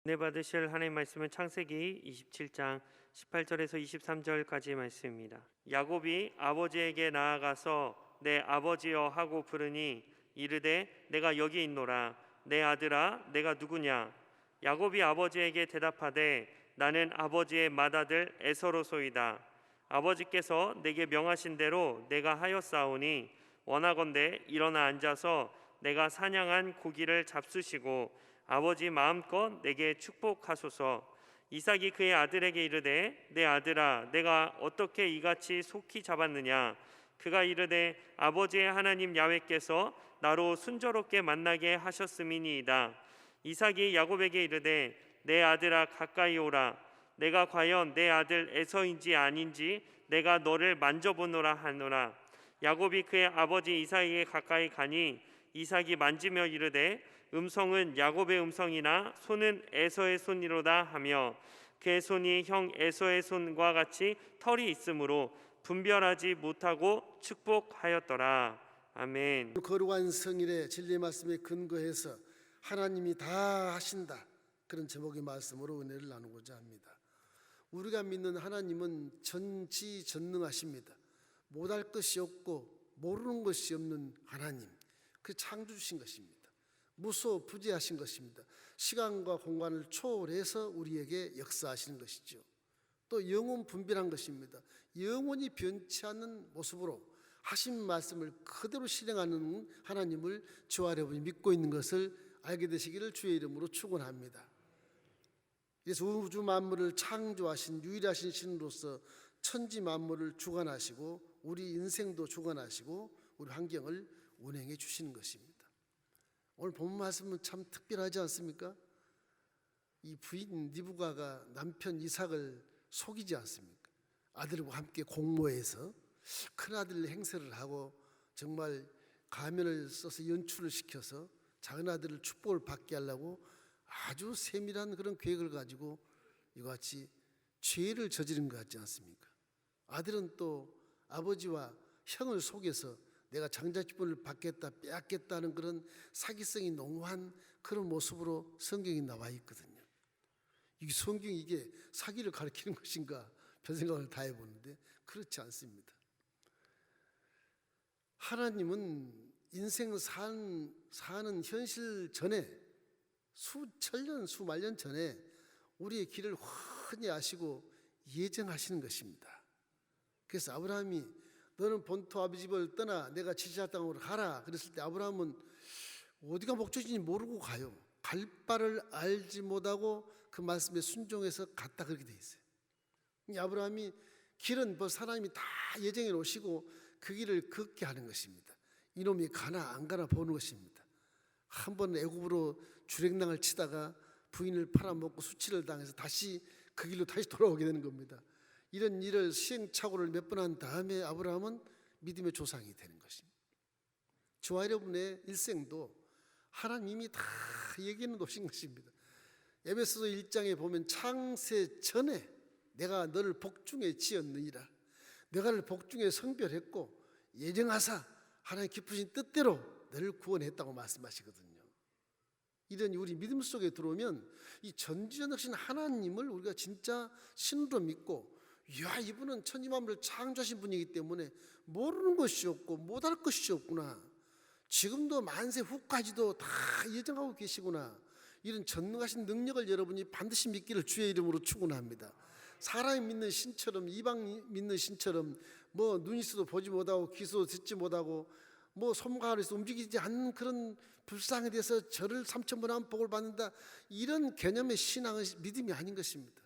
은혜 받으실 하나님 말씀은 창세기 27장 18절에서 23절까지 말씀입니다. 야곱이 아버지에게 나아가서 내 아버지여 하고 부르니 이르되 내가 여기 있노라. 내 아들아 내가 누구냐? 야곱이 아버지에게 대답하되 나는 아버지의 맏아들 에서로소이다. 아버지께서 내게 명하신 대로 내가 하였사오니 원하건대 일어나 앉아서 내가 사냥한 고기를 잡수시고 아버지 마음껏 내게 축복하소서. 이삭이 그의 아들에게 이르되 내 아들아 내가 어떻게 이같이 속히 잡았느냐? 그가 이르되 아버지의 하나님 야훼께서 나로 순조롭게 만나게 하셨음이니이다. 이삭이 야곱에게 이르되 내 아들아 가까이 오라. 내가 과연 내 아들 에서인지 아닌지 내가 너를 만져보노라 하노라. 야곱이 그의 아버지 이삭에게 가까이 가니 이삭이 만지며 이르되 음성은 야곱의 음성이나 손은 에서의 손이로다 하며 그의 손이 형 에서의 손과 같이 털이 있으므로 분별하지 못하고 축복하였더라. 아멘. 거룩한 성일의 진리 말씀에 근거해서 하나님이 다 하신다, 그런 제목의 말씀으로 은혜를 나누고자 합니다. 우리가 믿는 하나님은 전지전능하십니다. 못할 것이 없고 모르는 것이 없는 하나님, 그 창조주신 것입니다. 무소부재하신 것입니다. 시간과 공간을 초월해서 우리에게 역사하시는 것이죠. 또 영원 분별한 것입니다. 영원히 변치 않는 모습으로 하신 말씀을 그대로 실행하는 하나님을 저와 여러분이 믿고 있는 것을 알게 되시기를 주의 이름으로 축원합니다. 그래서 우주 만물을 창조하신 유일하신 신으로서 천지 만물을 주관하시고 우리 인생도 주관하시고 우리 환경을 운행해 주시는 것입니다. 오늘 본 말씀은 참 특별하지 않습니까? 이 부인 리브가가 남편 이삭을 속이지 않습니까? 아들과 함께 공모해서 큰아들 행세를 하고 정말 가면을 써서 연출을 시켜서 작은 아들을 축복을 받게 하려고 아주 세밀한 그런 계획을 가지고 이같이 죄를 저지른 것 같지 않습니까? 아들은 또 아버지와 형을 속여서 내가 장자권을 받겠다 빼앗겠다는 그런 사기성이 농후한 그런 모습으로 성경이 나와 있거든요. 이 성경이 이게 사기를 가리키는 것인가 별 생각을 다 해보는데 그렇지 않습니다. 하나님은 인생 사는 현실 전에 수천년 수만년 전에 우리의 길을 훤히 아시고 예정하시는 것입니다. 그래서 아브라함이 너는 본토 아버지 집을 떠나 내가 지시할 땅으로 가라 그랬을 때 아브라함은 어디가 목적인지 모르고 가요. 갈 바를 알지 못하고 그 말씀에 순종해서 갔다, 그렇게 돼 있어요. 아브라함이 길은 하나님이 다 예정해 놓으시고 그 길을 걷게 하는 것입니다. 이놈이 가나 안 가나 보는 것입니다. 한 번 애굽으로 주랭랑을 치다가 부인을 팔아먹고 수치를 당해서 다시 그 길로 다시 돌아오게 되는 겁니다. 이런 일을 시행착오를 몇 번 한 다음에 아브라함은 믿음의 조상이 되는 것입니다. 저와 여러분의 일생도 하나님이 다 얘기해 놓으신 것입니다. 에베소서 1장에 보면 창세 전에 내가 너를 복중에 지었느니라. 내가 너를 복중에 성별했고 예정하사 하나님 기쁘신 뜻대로 너를 구원했다고 말씀하시거든요. 이런 우리 믿음 속에 들어오면 이 전지전능하신 하나님을 우리가 진짜 신으로 믿고, 야, 이분은 천지만물을 창조하신 분이기 때문에 모르는 것이 없고 못할 것이 없구나, 지금도 만세 후까지도 다 예정하고 계시구나, 이런 전능하신 능력을 여러분이 반드시 믿기를 주의 이름으로 축원합니다. 사람이 믿는 신처럼, 이방 믿는 신처럼 뭐 눈이 있어도 보지 못하고 귀 있어도 듣지 못하고 뭐 손가락이 있어도 움직이지 않는 그런 불상에 대해서 저를 3,000번 하면 복을 받는다, 이런 개념의 신앙은 믿음이 아닌 것입니다.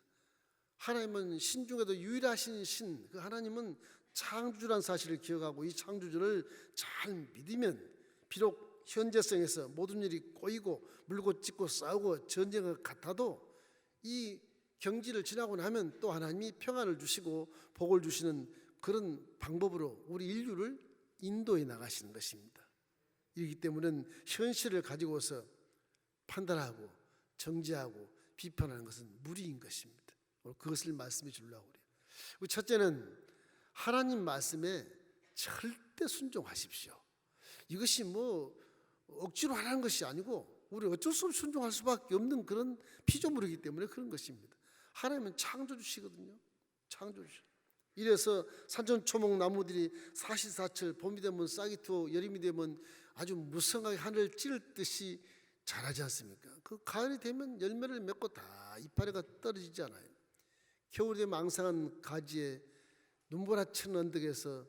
하나님은 신 중에도 유일하신 신, 그 하나님은 창조주라는 사실을 기억하고 이 창조주를 잘 믿으면 비록 현재성에서 모든 일이 꼬이고 물고 찢고 싸우고 전쟁을 같아도 이 경지를 지나고 나면 또 하나님이 평안을 주시고 복을 주시는 그런 방법으로 우리 인류를 인도해 나가시는 것입니다. 이렇기 때문에 현실을 가지고서 판단하고 정죄하고 비판하는 것은 무리인 것입니다. 그것을 말씀해 주려고 그래요. 첫째는 하나님 말씀에 절대 순종하십시오. 이것이 뭐 억지로 하라는 것이 아니고 우리 어쩔 수 없이 순종할 수밖에 없는 그런 피조물이기 때문에 그런 것입니다. 하나님은 창조주시거든요. 창조주. 이래서 산천초목 나무들이 사시사철 봄이 되면 싹이 트고 여름이 되면 아주 무성하게 하늘을 찌를 듯이 자라지 않습니까? 그 가을이 되면 열매를 맺고 다 이파리가 떨어지지 않아요. 겨울이 되면 앙상한 가지에 눈보라치는 언덕에서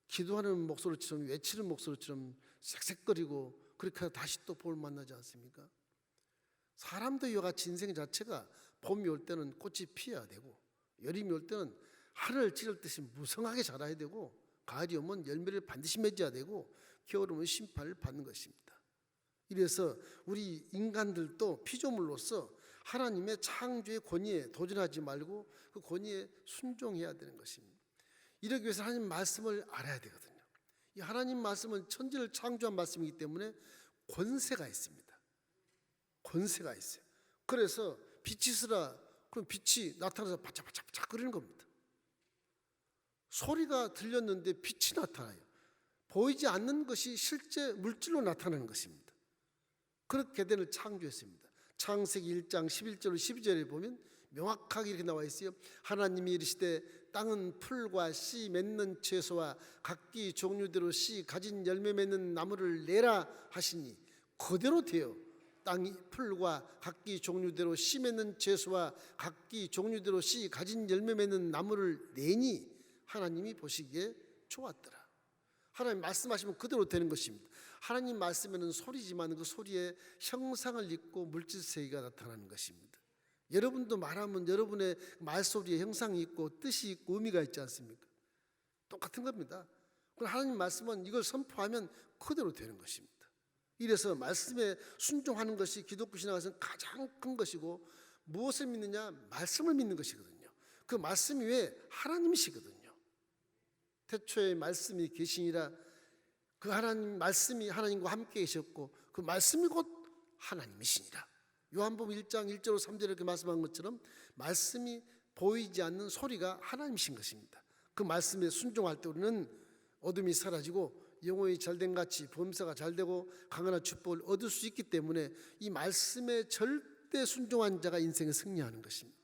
기도하는 목소리처럼 외치는 목소리처럼 색색거리고 그렇게 하다 다시 또 봄을 만나지 않습니까? 사람도 이와 같이 인생 자체가 봄이 올 때는 꽃이 피어야 되고 여름이 올 때는 하늘을 찌를 듯이 무성하게 자라야 되고 가을이 오면 열매를 반드시 맺어야 되고 겨울 오면 심판을 받는 것입니다. 이래서 우리 인간들도 피조물로서 하나님의 창조의 권위에 도전하지 말고 그 권위에 순종해야 되는 것입니다. 이러기 위해서 하나님 말씀을 알아야 되거든요. 이 하나님 말씀은 천지를 창조한 말씀이기 때문에 권세가 있습니다. 권세가 있어요. 그래서 빛이 있으라 그럼 빛이 나타나서 바짝바짝 거리는 겁니다. 소리가 들렸는데 빛이 나타나요. 보이지 않는 것이 실제 물질로 나타나는 것입니다. 그렇게 대를 창조했습니다. 창세기 1장 11절 12절에 보면 명확하게 이렇게 나와 있어요. 하나님이 이르시되 땅은 풀과 씨 맺는 채소와 각기 종류대로 씨 가진 열매 맺는 나무를 내라 하시니 그대로 되어 땅이 풀과 각기 종류대로 씨 맺는 채소와 각기 종류대로 씨 가진 열매 맺는 나무를 내니 하나님이 보시기에 좋았더라. 하나님 말씀하시면 그대로 되는 것입니다. 하나님 말씀에는 소리지만 그 소리에 형상을 입고 물질세계가 나타나는 것입니다. 여러분도 말하면 여러분의 말소리에 형상이 있고 뜻이 있고 의미가 있지 않습니까? 똑같은 겁니다. 그럼 하나님 말씀은 이걸 선포하면 그대로 되는 것입니다. 이래서 말씀에 순종하는 것이 기독교 신앙에서는 가장 큰 것이고 무엇을 믿느냐? 말씀을 믿는 것이거든요. 그 말씀이 왜 하나님이시거든요. 태초에 말씀이 계시니라 그 하나님 말씀이 하나님과 함께 계셨고 그 말씀이 곧 하나님이시니라. 요한복음 1장 1절 3절에 이렇게 말씀한 것처럼 말씀이 보이지 않는 소리가 하나님이신 것입니다. 그 말씀에 순종할 때 우리는 어둠이 사라지고 영혼이 잘된 같이 범사가 잘되고 강건한 축복을 얻을 수 있기 때문에 이 말씀에 절대 순종한 자가 인생에 승리하는 것입니다.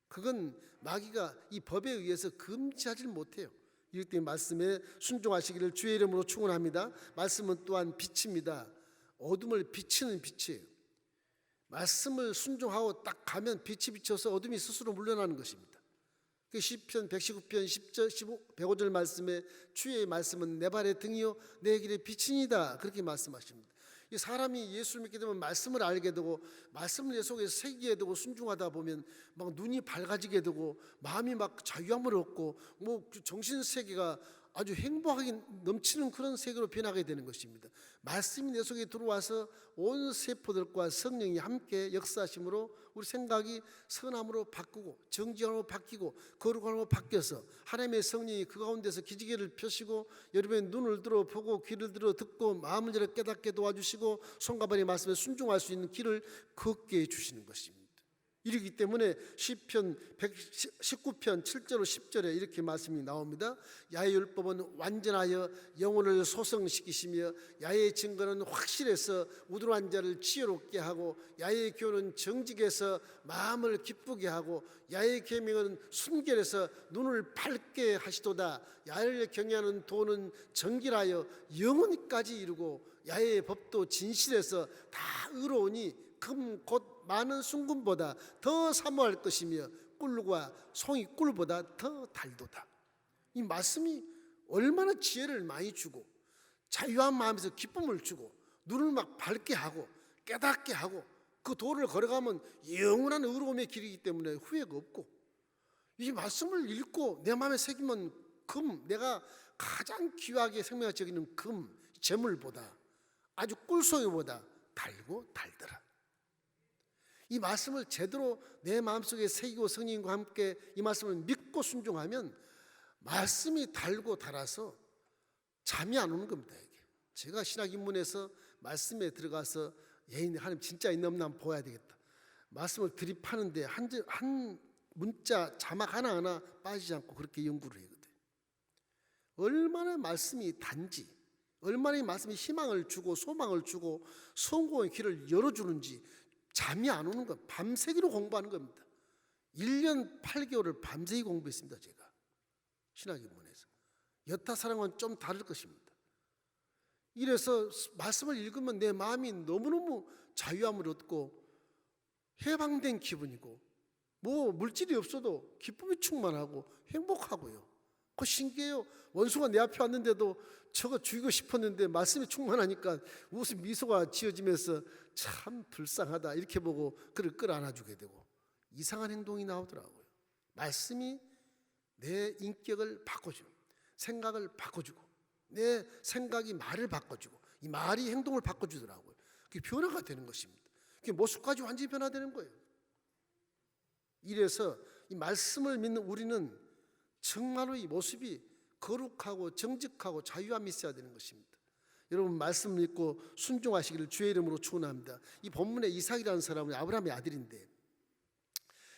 그건 마귀가 이 법에 의해서 금지하지 못해요. 이럴 때 말씀에 순종하시기를 주의 이름으로 축원합니다. 말씀은 또한 빛입니다. 어둠을 비치는 빛이에요. 말씀을 순종하고 딱 가면 빛이 비쳐서 어둠이 스스로 물러나는 것입니다. 그 시편 119편 10절 105절 말씀에 주의 말씀은 내 발의 등이요 내 길의 빛이니이다 그렇게 말씀하십니다. 이 사람이 예수를 믿게 되면 말씀을 알게 되고 말씀을 내 속에 새기게 되고 순종하다 보면 막 눈이 밝아지게 되고 마음이 막 자유함을 얻고 뭐 정신 세계가 아주 행복하게 넘치는 그런 세계로 변하게 되는 것입니다. 말씀이 내 속에 들어와서 온 세포들과 성령이 함께 역사하심으로 우리 생각이 선함으로 바꾸고 정직함으로 바뀌고 거룩함으로 바뀌어서 하나님의 성령이 그 가운데서 기지개를 펴시고 여러분의 눈을 들어 보고 귀를 들어 듣고 마음을 열어 깨닫게 도와주시고 손과 발의 말씀에 순종할 수 있는 길을 걷게 해주시는 것입니다. 이러기 때문에 시편 119편 7절 10절에 이렇게 말씀이 나옵니다. 야의 율법은 완전하여 영혼을 소성시키시며 야의 증거는 확실해서 우둔한 자를 지혜롭게 하고 야의 교훈은 정직해서 마음을 기쁘게 하고 야의 계명은 순결해서 눈을 밝게 하시도다. 야를 경외하는 도는 정결하여 영혼까지 이루고 야의 법도 진실해서 다 의로우니 금 곧 많은 순금보다 더 사모할 것이며 꿀과 송이 꿀보다 더 달도다. 이 말씀이 얼마나 지혜를 많이 주고 자유한 마음에서 기쁨을 주고 눈을 막 밝게 하고 깨닫게 하고 그 도를 걸어가면 영원한 의로움의 길이기 때문에 후회가 없고 이 말씀을 읽고 내 마음에 새기면 내가 가장 귀하게 생명을 여기는 재물보다 아주 꿀송이보다 달고 달더라. 이 말씀을 제대로 내 마음속에 새기고 성령과 함께 이 말씀을 믿고 순종하면 말씀이 달고 달아서 잠이 안 오는 겁니다. 이게. 제가 신학 입문해서 말씀에 들어가서 하나님 진짜 있나 없나 한번 봐야 되겠다. 말씀을 들이파는데 한 문자 자막 하나하나 빠지지 않고 그렇게 연구를 하거든요. 얼마나 말씀이 단지 얼마나 이 말씀이 희망을 주고 소망을 주고 성공의 길을 열어주는지 잠이 안 오는 것, 밤새기로 공부하는 겁니다. 1년 8개월을 밤새기 공부했습니다. 제가 신학인문에서. 여타 사람과는 좀 다를 것입니다. 이래서 말씀을 읽으면 내 마음이 너무너무 자유함을 얻고 해방된 기분이고, 뭐 물질이 없어도 기쁨이 충만하고 행복하고요. 그거 신기해요. 원수가 내 앞에 왔는데도 저거 죽이고 싶었는데 말씀이 충만하니까 무슨 미소가 지어지면서 참 불쌍하다 이렇게 보고 그를 끌어안아주게 되고, 이상한 행동이 나오더라고요. 말씀이 내 인격을 바꿔주고 생각을 바꿔주고, 내 생각이 말을 바꿔주고, 이 말이 행동을 바꿔주더라고요. 그게 변화가 되는 것입니다. 그게 모습까지 완전히 변화되는 거예요. 이래서 이 말씀을 믿는 우리는 정말로 이 모습이 거룩하고 정직하고 자유함이 있어야 되는 것입니다. 여러분, 말씀을 믿고 순종하시기를 주의 이름으로 축원합니다. 이 본문에 이삭이라는 사람은 아브라함의 아들인데,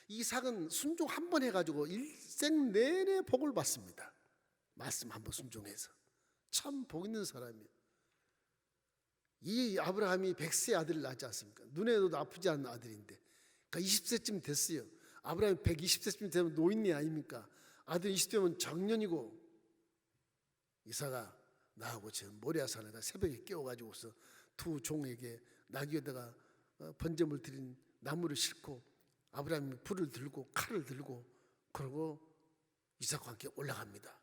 이삭은 순종 한 번 해가지고 일생 내내 복을 받습니다. 말씀 한 번 순종해서 참 복 있는 사람이에요. 이 아브라함이 100세 아들을 낳지 않습니까? 눈에도 아프지 않은 아들인데, 그러니까 20세쯤 됐어요. 아브라함이 120세쯤 되면 노인네 아닙니까? 아들 20세면 정년이고, 이삭아 나하고 저 모리아산에다 새벽에 깨워가지고서 두 종에게 나귀에다가 번제물 드린 나무를 싣고 아브라함이 불을 들고 칼을 들고 그러고 이삭과 함께 올라갑니다.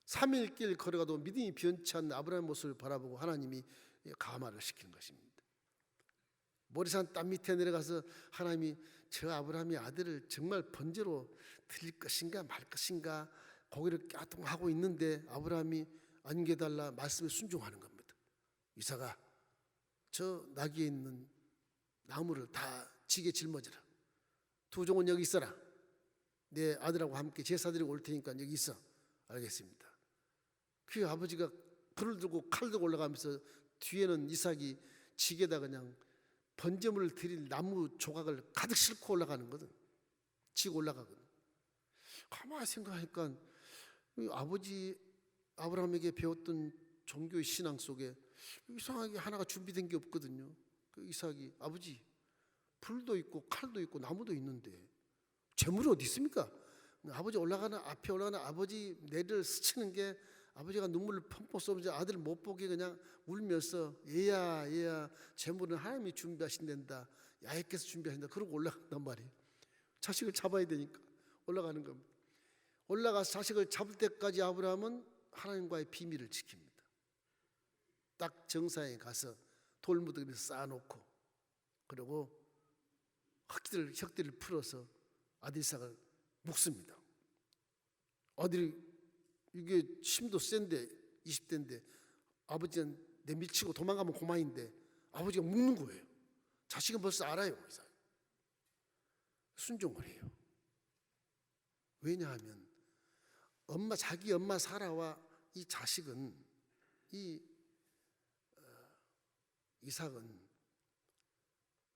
3일 길 걸어가도 믿음이 변치 않는 아브라함의 모습을 바라보고 하나님이 감화를 시키는 것입니다. 모리산 땅 밑에 내려가서 하나님이 저 아브라함의 아들을 정말 번제로 드릴 것인가 말 것인가 고개를 까뚱하고 있는데, 아브라함이 안겨달라 말씀에 순종하는 겁니다. 이삭아 저 나귀에 있는 나무를 다 지게 짊어져라. 두 종은 여기 있어라. 내 아들하고 함께 제사 드리고 올 테니까 여기 있어. 알겠습니다. 그 아버지가 불을 들고 칼을 들고 올라가면서 뒤에는 이삭이 지게다 그냥 번제물을 드릴 나무 조각을 가득 싣고 올라가는 거든. 지고 올라가거든. 가만히 생각하니까 아버지 아브라함에게 배웠던 종교의 신앙 속에 이상하게 하나가 준비된 게 없거든요. 그 이삭이 아버지 불도 있고 칼도 있고 나무도 있는데 재물이 어디 있습니까? 아버지 올라가는 앞에 올라가는 아버지 내를 스치는 게 아버지가 눈물을 펑펑 쏟으면서 아들을 못 보게 그냥 울면서 얘야 재물은 하나님이 준비하신단다. 야훼께서 준비하신다. 그러고 올라간단 말이에요. 자식을 잡아야 되니까 올라가는 겁니다. 올라가서 자식을 잡을 때까지 아브라함은 하나님과의 비밀을 지킵니다. 딱 정사에 가서 돌무더기를 쌓아놓고 그리고 혁들을 풀어서 아들 이삭을 묶습니다. 아들이 이게 힘도 센데 20대인데 아버지는 내밀치고 도망가면 고마인데 아버지가 묶는 거예요. 자식은 벌써 알아요. 순종을 해요. 왜냐하면 자기 엄마 사라와 이 자식은 이삭은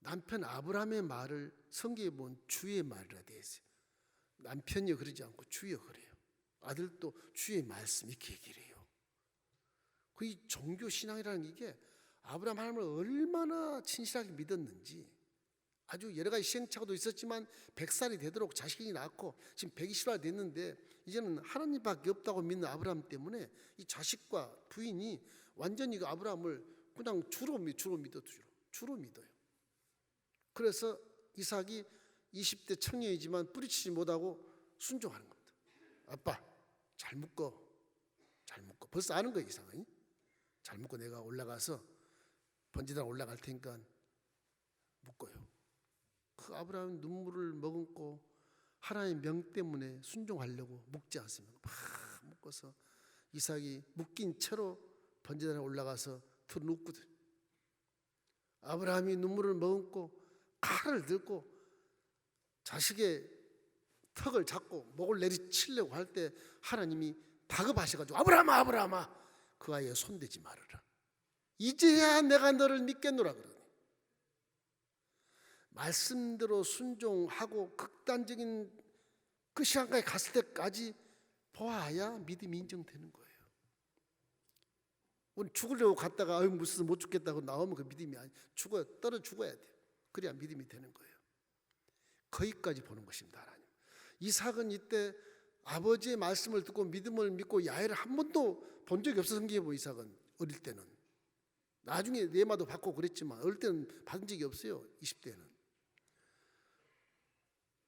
남편 아브라함의 말을 성경에 보면 주의 말이라 되어 있어요. 남편이요 그러지 않고 주여 그래요. 아들도 주의 말씀 이렇게 얘기를 해요. 그 이 종교 신앙이라는 이게 아브라함 하나님을 얼마나 진실하게 믿었는지, 아주 여러 가지 시행착오도 있었지만 100살이 되도록 자식이 낳고 지금 120살 됐는데 이제는 하나님밖에 없다고 믿는 아브라함 때문에 이 자식과 부인이 완전히 그 아브라함을 그냥 주로 믿어요. 그래서 이삭이 20대 청년이지만 뿌리치지 못하고 순종하는 겁니다. 아빠 잘 묶어. 벌써 아는 거예요. 이삭은 잘 묶고 내가 올라가서 번제단 올라갈 테니까 묶어요. 그 아브라함은 눈물을 머금고 하나님의 명 때문에 순종하려고 묶지 않습니다. 막 묶어서 이삭이 묶인 채로 번제단에 올라가서 들어눕거든. 아브라함이 눈물을 머금고 칼을 들고 자식의 턱을 잡고 목을 내리치려고 할 때 하나님이 다급하셔가지고 아브라함아 그 아이에 손대지 말아라. 이제야 내가 너를 믿겠노라 그러니. 말씀대로 순종하고 극단적인 그 시간까지 갔을 때까지 보아야 믿음이 인정되는 거예요. 우리 죽으려고 갔다가 무슨 못 죽겠다고 나오면 그 믿음이 아니, 떨어 죽어야 돼요. 그래야 믿음이 되는 거예요. 거기까지 보는 것입니다. 하나님. 이삭은 이때 아버지의 말씀을 듣고 믿음을 믿고 야훼를 한 번도 본 적이 없어. 성경에 이삭은 어릴 때는. 나중에 레마도 받고 그랬지만 어릴 때는 받은 적이 없어요. 20대는.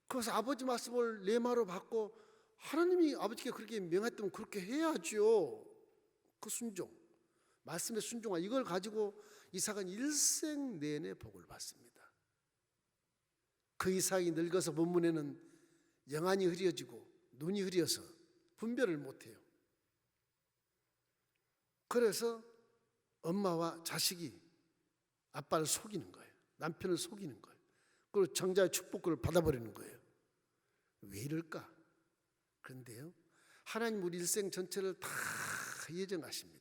그래서 아버지 말씀을 레마로 받고 하나님이 아버지께 그렇게 명했다면 그렇게 해야죠. 그 순종, 말씀의 순종과 이걸 가지고 이삭은 일생 내내 복을 받습니다. 그 이삭이 늙어서 본문에는 영안이 흐려지고 눈이 흐려서 분별을 못해요. 그래서 엄마와 자식이 아빠를 속이는 거예요. 남편을 속이는 거예요. 그리고 정자의 축복을 받아버리는 거예요. 왜 이럴까? 그런데요, 하나님 우리 일생 전체를 다 예정하십니다.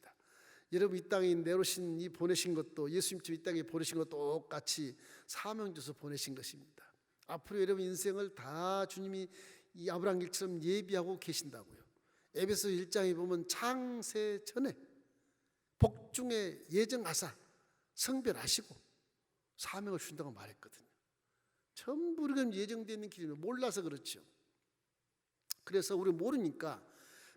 여러분 이 땅에 내놓으신 이 보내신 것도 예수님처럼 이 땅에 보내신 것도 똑같이 사명 줘서 보내신 것입니다. 앞으로 여러분 인생을 다 주님이 이 아브라함 길처럼 예비하고 계신다고요. 에베소 1장에 보면 창세 전에 복중에 예정하사 성별하시고 사명을 주신다고 말했거든요. 전부 우리가 예정되어 있는 길이에요. 몰라서 그렇죠. 그래서 우리 모르니까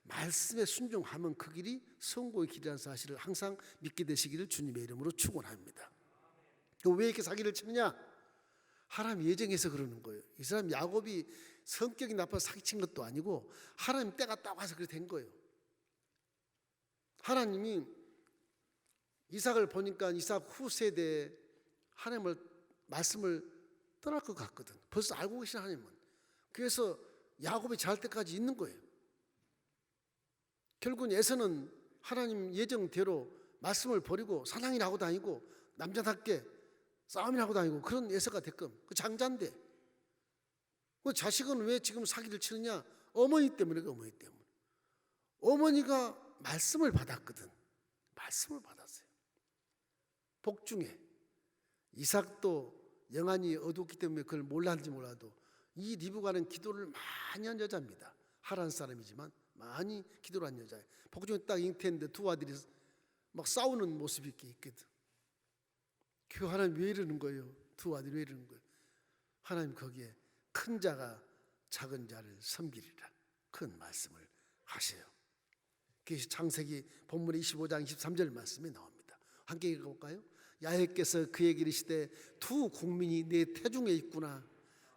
말씀에 순종하면 그 길이 성공의 길이라는 사실을 항상 믿게 되시기를 주님의 이름으로 축원합니다. 왜 이렇게 사기를 치느냐? 하나님 예정해서 그러는 거예요. 이 사람 야곱이 성격이 나빠서 사기친 것도 아니고 하나님 때가 딱 와서 그렇게 된 거예요. 하나님이 이삭을 보니까 이삭 후세대에 하나님을 말씀을 떠날 것 같거든. 벌써 알고 계신 하나님은. 그래서 야곱이 자랄 때까지 있는 거예요. 결국은 에서는 하나님 예정대로 말씀을 버리고 사냥이나 하고 다니고 남자답게 싸움이나 하고 다니고 그런 에서가 됐건 그 장자인데 그 자식은 왜 지금 사기를 치느냐? 어머니 때문에. 어머니 때문에. 어머니가 말씀을 받았거든. 말씀을 받았어요. 복중에 이삭도 영안이 어둡기 때문에 그걸 몰랐는지 몰라도 이 리브가는 기도를 많이 한 여자입니다. 하란 사람이지만 많이 기도를 한 여자예요. 복중에 딱 잉태했는데 두 아들이 막 싸우는 모습이 이렇게 있거든. 그 하나님 왜 이러는 거예요? 두 아들이 왜 이러는 거예요? 하나님 거기에 큰 자가 작은 자를 섬기리라 큰 말씀을 하세요. 그것이 창세기 본문의 25장 23절 말씀이 나옵니다. 함께 읽어볼까요? 야훼께서 그에게 이르시되 두 국민이 내 태중에 있구나.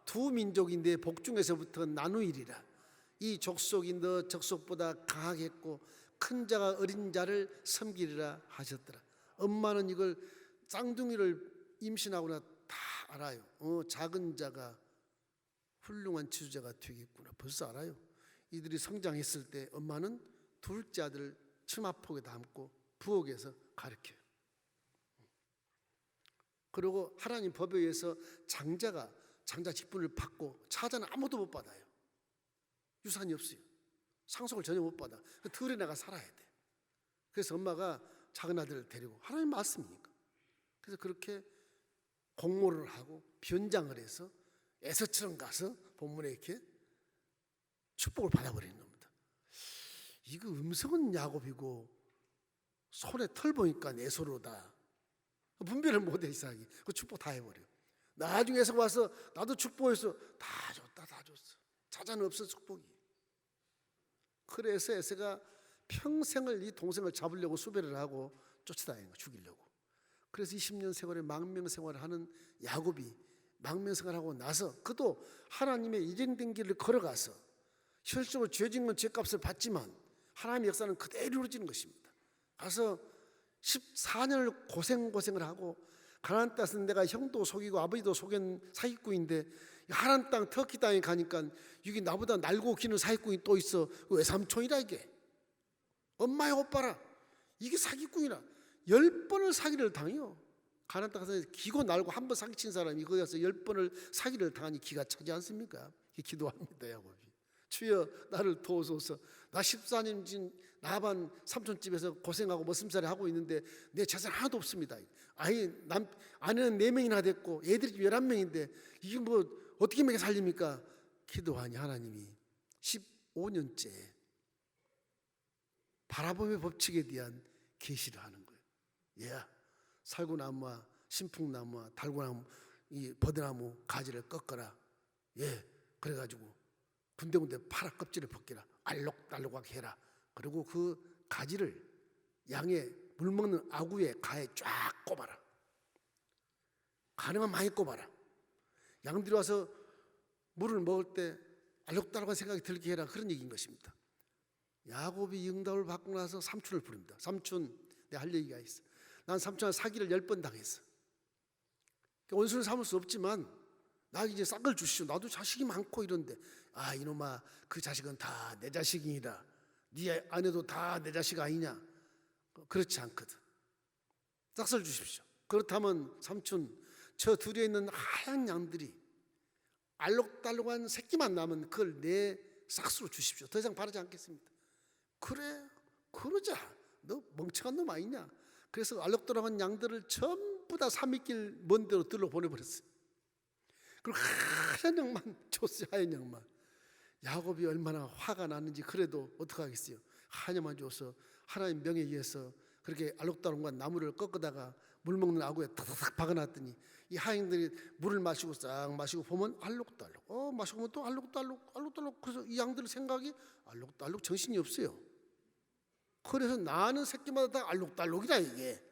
두 민족이 내 복중에서부터 나누이리라. 이 족속이 너 족속보다 강하겠고 큰 자가 어린 자를 섬기리라 하셨더라. 엄마는 이걸 쌍둥이를 임신하거나 다 알아요. 작은 자가 훌륭한 지주자가 되겠구나. 벌써 알아요. 이들이 성장했을 때 엄마는 둘째 아들을 치마폭에 담고 부엌에서 가르쳐요. 그리고 하나님 법에 의해서 장자 직분을 받고 차자는 아무도 못 받아요. 유산이 없어요. 상속을 전혀 못 받아. 들에 나가 살아야 돼. 그래서 엄마가 작은 아들을 데리고 하나님 말씀이니까. 그래서 그렇게 공모를 하고 변장을 해서 에서처럼 가서 본문에 이렇게 축복을 받아버리는 겁니다. 이거 음성은 야곱이고 손에 털 보니까 에서로다. 분별을 못해 이삭이. 그 축복 다 해버려. 나중에 에서 와서 나도 축복해서 다 줬다 다 줬어. 차자는 없어 축복이. 그래서 에서가 평생을 이 동생을 잡으려고 수배를 하고 쫓아다니는 거 죽이려고. 그래서 20년 세월의 망명생활을 하는 야곱이 망명생활하고 나서 그도 하나님의 예정된 길을 걸어가서 실적으로 죄 짓는 죄값을 받지만 하나님의 역사는 그대로 이루어지는 것입니다. 가서 14년을 고생을 하고 가나안 땅에서 내가 형도 속이고 아버지도 속인 사기꾼인데 하나님 땅 터키 땅에 가니까 여기 나보다 날고 기는 사기꾼이 또 있어. 외삼촌이라 이게. 엄마의 오빠라. 이게 사기꾼이라. 10번을 사기를 당해요. 가나안 땅에서 기고 날고 한 번 사기친 사람이 거기 가서 10번을 사기를 당하니 기가 차지 않습니까? 기도합니다. 야곱이. 주여 나를 도우소서. 나 14년 진 라반 삼촌집에서 고생하고 머슴살이 하고 있는데 내 재산 하나도 없습니다. 아내는 4명이나 됐고 애들이 11명인데 이게 뭐 어떻게 먹여 살립니까? 기도하니 하나님이 15년째 바라봄의 법칙에 대한 계시를 하는 거예요. 얘야, 살구나무와 신풍나무와 달고나무, 이 버드나무 가지를 꺾어라. 예, 그래가지고 군데군데 파라 껍질을 벗기라. 알록달록하게 해라. 그리고 그 가지를 양의 물 먹는 아구의 가에 쫙 꼽아라. 가능한 많이 꼽아라. 양들이 와서 물을 먹을 때 알록달록한 생각이 들게 해라. 그런 얘기인 것입니다. 야곱이 이 응답을 받고 나서 삼촌을 부릅니다. 삼촌, 내가 할 얘기가 있어. 난 삼촌한테 사기를 10번 당했어. 원수는 삼을 수 없지만 나 이제 싹을 주시오. 나도 자식이 많고 이런데, 아 이놈아, 그 자식은 다 내 자식이니라. 네 아내도 다 내 자식 아니냐? 그렇지 않거든. 싹을 주십시오. 그렇다면 삼촌, 저 둘에 있는 하얀 양들이 알록달록한 새끼만 남은 그걸 내 싹수로 주십시오. 더 이상 바라지 않겠습니다. 그래, 그러자. 너 멍청한 놈 아니냐? 그래서 알록달록한 양들을 전부 다 3일길 먼 데로 들러 보내버렸어요. 그리고 하얀 양만 줬어요. 하얀 양만. 야곱이 얼마나 화가 났는지. 그래도 어떡하겠어요. 하얀 양만 줘서 하나님 명에 의해서 그렇게 알록달록한 나무를 꺾어다가 물 먹는 아구에 탁탁 박아놨더니 이 하인들이 물을 마시고 싹 마시고 보면 알록달록, 마시고 보면 또 알록달록. 그래서 이 양들 생각이 알록달록, 정신이 없어요. 그래서 나는 새끼마다 다 알록달록이다. 이게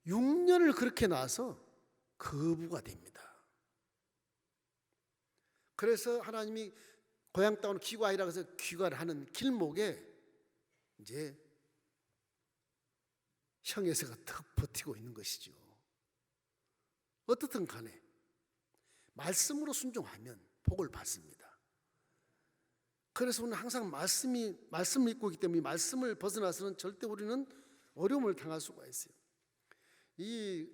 6년을 그렇게 나서 거부가 됩니다. 그래서 하나님이 고향 땅으로 귀가하라 해서 귀가를 하는 길목에 이제 형에서가 턱 버티고 있는 것이죠. 어떻든 간에 말씀으로 순종하면 복을 받습니다. 그래서 우리는 항상 말씀을 읽고 있기 때문에 이 말씀을 벗어나서는 절대 우리는 어려움을 당할 수가 있어요.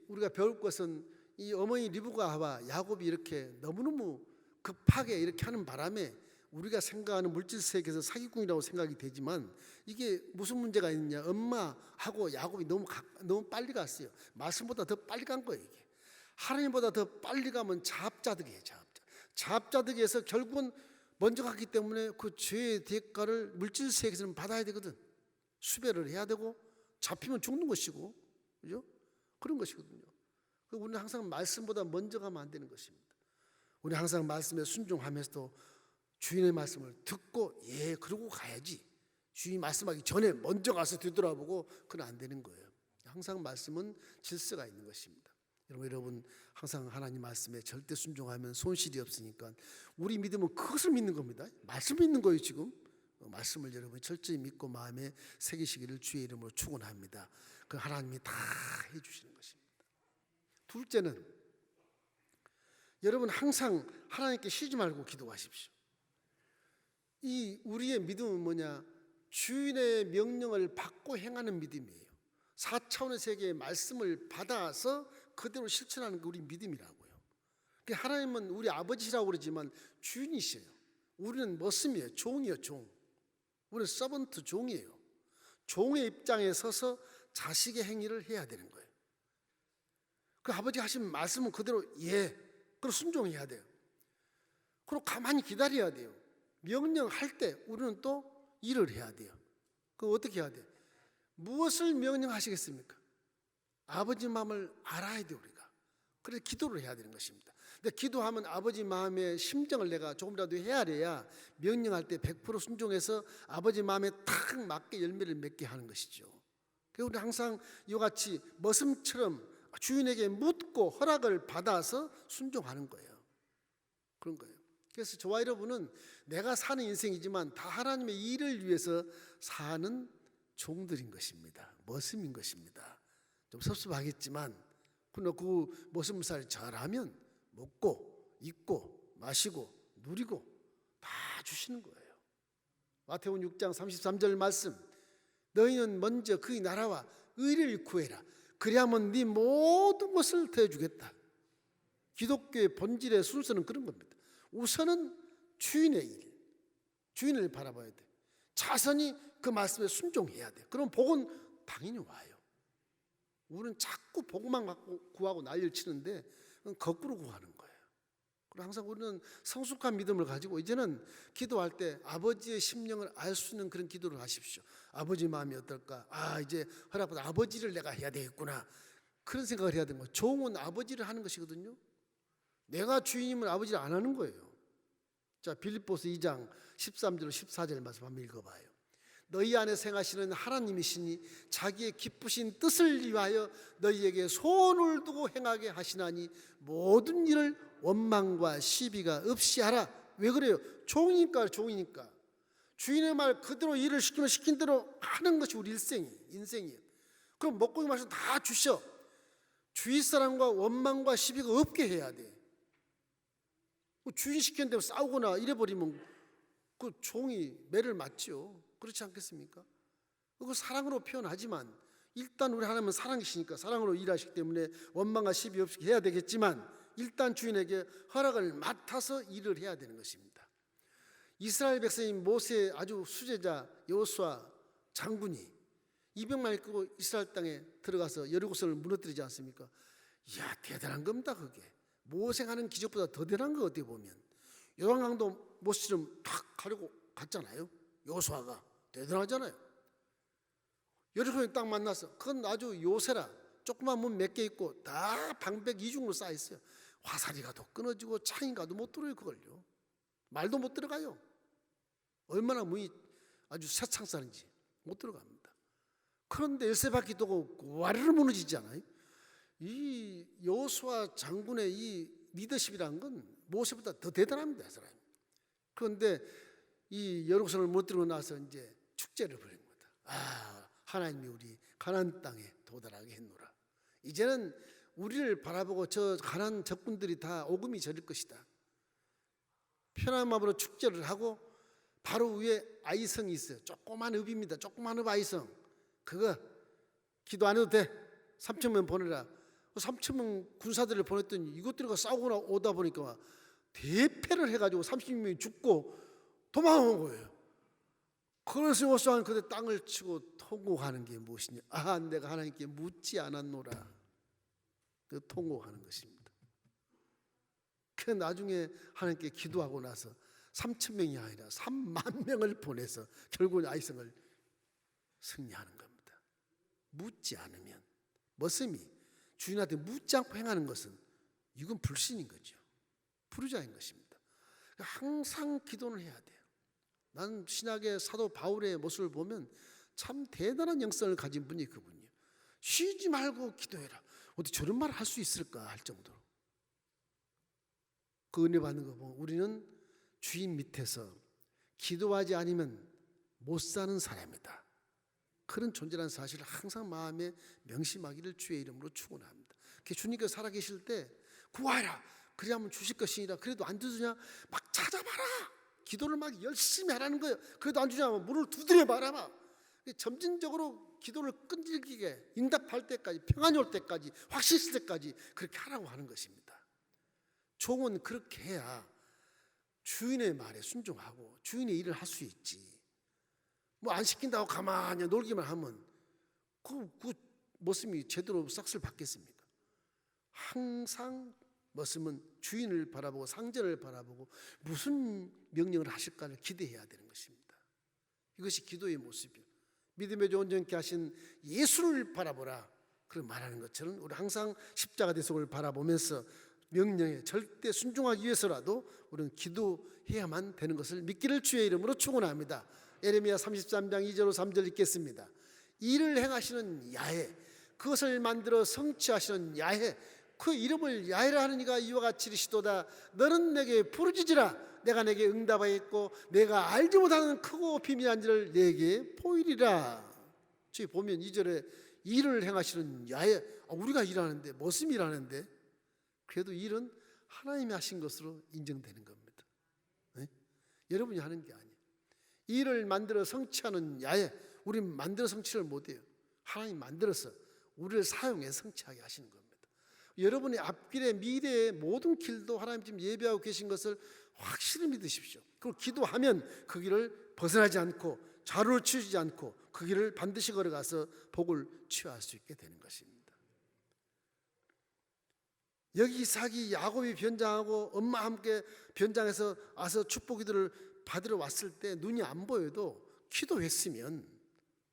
우리가 배울 것은 이 어머니 리브가와 야곱이 이렇게 너무너무 급하게 이렇게 하는 바람에 우리가 생각하는 물질 세계에서 사기꾼이라고 생각이 되지만 이게 무슨 문제가 있느냐? 엄마하고 야곱이 너무 빨리 갔어요. 말씀보다 더 빨리 간 거예요. 이게 하나님보다 더 빨리 가면 자업자득이에요. 자업자득에서 결국은 먼저 갔기 때문에 그 죄의 대가를 물질 세계에서는 받아야 되거든. 수배를 해야 되고 잡히면 죽는 것이고, 그죠? 그런 것이거든요. 우리는 항상 말씀보다 먼저 가면 안 되는 것입니다. 우리는 항상 말씀에 순종하면서도 주인의 말씀을 듣고 그러고 가야지. 주인이 말씀하기 전에 먼저 가서 뒤돌아보고 그건 안 되는 거예요. 항상 말씀은 질서가 있는 것입니다. 여러분 항상 하나님 말씀에 절대 순종하면 손실이 없으니까 우리 믿음은 그것을 믿는 겁니다. 말씀 믿는 거예요. 지금 말씀을 여러분 철저히 믿고 마음에 새기시기를 주의 이름으로 축원합니다. 그 하나님이 다 해주시는 것입니다. 둘째는 여러분 항상 하나님께 쉬지 말고 기도하십시오. 이 우리의 믿음은 뭐냐? 주인의 명령을 받고 행하는 믿음이에요. 4차원의 세계의 말씀을 받아서 그대로 실천하는 게 우리 믿음이라고요. 하나님은 우리 아버지라고 그러지만 주인이세요. 우리는 머슴이에요. 종이에요. 종. 우리는 서번트, 종이에요. 종의 입장에 서서 자식의 행위를 해야 되는 거예요. 그 아버지 하신 말씀은 그대로 그리고 순종해야 돼요. 그리고 가만히 기다려야 돼요. 명령할 때 우리는 또 일을 해야 돼요. 그럼 어떻게 해야 돼요? 무엇을 명령하시겠습니까? 아버지 마음을 알아야 돼요. 우리가. 그래서 기도를 해야 되는 것입니다. 근데 기도하면 아버지 마음의 심정을 내가 조금이라도 헤아려야 명령할 때 100% 순종해서 아버지 마음에 탁 맞게 열매를 맺게 하는 것이죠. 그래서 우리 항상 이와 같이 머슴처럼 주인에게 묻고 허락을 받아서 순종하는 거예요. 그런 거예요. 그래서 저와 여러분은 내가 사는 인생이지만 다 하나님의 일을 위해서 사는 종들인 것입니다. 머슴인 것입니다. 좀 섭섭하겠지만 그 머슴살 잘하면 먹고 입고 마시고 누리고 다 주시는 거예요. 마태복음 6장 33절 말씀, 너희는 먼저 그의 나라와 의를 구해라. 그리하면 네 모든 것을 더해주겠다. 기독교의 본질의 순서는 그런 겁니다. 우선은 주인의 일, 주인을 바라봐야 돼. 자선히 그 말씀에 순종해야 돼. 그럼 복은 당연히 와요. 우리는 자꾸 복만 갖고 구하고 난리를 치는데 거꾸로 구하는 거예요. 그리고 항상 우리는 성숙한 믿음을 가지고 이제는 기도할 때 아버지의 심령을 알 수 있는 그런 기도를 하십시오. 아버지 마음이 어떨까? 이제 허락받아 아버지를 내가 해야 되겠구나. 그런 생각을 해야 되는 거예요. 종은 아버지를 하는 것이거든요. 내가 주인이면 아버지를 안 하는 거예요. 자, 빌립보서 2장 13절 14절 말씀 한번 읽어봐요. 너희 안에 생하시는 하나님이시니 자기의 기쁘신 뜻을 위하여 너희에게 소원을 두고 행하게 하시나니 모든 일을 원망과 시비가 없이 하라. 왜 그래요? 종이니까. 주인의 말 그대로 일을 시키면 시킨 대로 하는 것이 우리 인생이에요. 그럼 먹고 마시고 다 주셔. 주위 사람과 원망과 시비가 없게 해야 돼. 주인 시켰는데 싸우거나 이래버리면 그 종이 매를 맞죠. 그렇지 않겠습니까? 그걸 사랑으로 표현하지만 일단 우리 하나님은 사랑이시니까 사랑으로 일하시기 때문에 원망과 시비 없이 해야 되겠지만 일단 주인에게 허락을 맡아서 일을 해야 되는 것입니다. 이스라엘 백성인 모세의 아주 수제자 여호수아 장군이 200만 이끌고 이스라엘 땅에 들어가서 여리고성을 무너뜨리지 않습니까? 이야, 대단한 겁니다. 그게 모생하는 기적보다 더 대단한 거 어떻게 보면. 요단강도 모세처럼 탁 가려고 갔잖아요. 여호수아가 대단하잖아요. 여리고성에 딱 만나서 그건 아주 요새라 조그만 문 몇 개 있고 다 방백 이중으로 쌓여 있어요. 화살이 가도 끊어지고 창이 가도 못 들어요. 그걸요. 말도 못 들어가요. 얼마나 문이 아주 새창살인지 못 들어갑니다. 그런데 열쇠바퀴 도고 와르르 무너지잖아요. 이 여호수아 장군의 이 리더십이라는 건 모세보다 더 대단합니다. 사람. 그런데 이 여리고성을 무너뜨리고 나서 이제 축제를 벌인 겁니다. 하나님이 우리 가나안 땅에 도달하게 했노라. 이제는 우리를 바라보고 저 가나안 적군들이 다 오금이 저릴 것이다. 편한 마음으로 축제를 하고 바로 위에 아이성이 있어요. 조그만 읍입니다. 조그만 읍 아이성. 그거 기도 안 해도 돼. 3,000명 보내라. 3,000명 군사들을 보냈더니 이것들과 싸우고 오다 보니까 대패를 해가지고 30명이 죽고 도망온 거예요. 그래서 여호수아는 그때 땅을 치고 통곡하는 게 무엇이냐? 내가 하나님께 묻지 않았노라. 그 통곡하는 것입니다. 그 나중에 하나님께 기도하고 나서 3,000명이 아니라 3만 명을 보내서 결국 아이성을 승리하는 겁니다. 묻지 않으면 머슴이 주인한테 묻지 않고 행하는 것은 이건 불신인 거죠. 불의자인 것입니다. 항상 기도를 해야 돼요. 난 신약의 사도 바울의 모습을 보면 참 대단한 영성을 가진 분이 그분이에요. 쉬지 말고 기도해라. 어떻게 저런 말을 할 수 있을까 할 정도로. 그 은혜 받는 거 보면 우리는 주인 밑에서 기도하지 않으면 못 사는 사람이다. 그런 존재라는 사실을 항상 마음에 명심하기를 주의 이름으로 축원합니다. 주님께서 살아계실 때 구하라. 그래야만 주실 것이니라. 그래도 안 주느냐? 막 찾아봐라. 기도를 막 열심히 하라는 거예요. 그래도 안 주냐면 문을 두드려 봐라. 점진적으로 기도를 끈질기게 응답할 때까지, 평안이 올 때까지, 확신 있을 때까지 그렇게 하라고 하는 것입니다. 종은 그렇게 해야 주인의 말에 순종하고 주인의 일을 할 수 있지. 뭐 안 시킨다고 가만히 놀기만 하면 그 머슴이 제대로 싹쓸 받겠습니까? 항상 머슴은 주인을 바라보고 상전을 바라보고 무슨 명령을 하실까를 기대해야 되는 것입니다. 이것이 기도의 모습이에요. 믿음의 온전케 하신 예수를 바라보라. 그런 말하는 것처럼 우리 항상 십자가 대속을 바라보면서 명령에 절대 순종하기 위해서라도 우리는 기도해야만 되는 것을 믿기를 주의 이름으로 축원합니다. 예레미야 33장 2절 3절 읽겠습니다. 일을 행하시는 야훼, 그것을 만들어 성취하시는 야훼, 그 이름을 야훼라 하는 이가 이와 같이 이르시도다. 너는 내게 부르짖으라. 내가 내게 응답하겠고 내가 알지 못하는 크고 비밀한 일을 내게 보이리라. 저기 보면 2절에 일을 행하시는 야훼, 우리가 일하는데 머슴이 일하는데 그래도 일은 하나님이 하신 것으로 인정되는 겁니다. 네? 여러분이 하는 게 아니에요. 일을 만들어 성취하는 야훼, 우리는 만들어 성취를 못해요. 하나님 만들어서 우리를 사용해 성취하게 하시는 겁니다. 여러분의 앞길의 미래의 모든 길도 하나님 지금 예배하고 계신 것을 확실히 믿으십시오. 그리고 기도하면 그 길을 벗어나지 않고 좌로를 치우지 않고 그 길을 반드시 걸어가서 복을 취할 수 있게 되는 것입니다. 여기 이삭이 야곱이 변장하고 엄마 함께 변장해서 와서 축복 기도를 받으러 왔을 때 눈이 안 보여도 기도했으면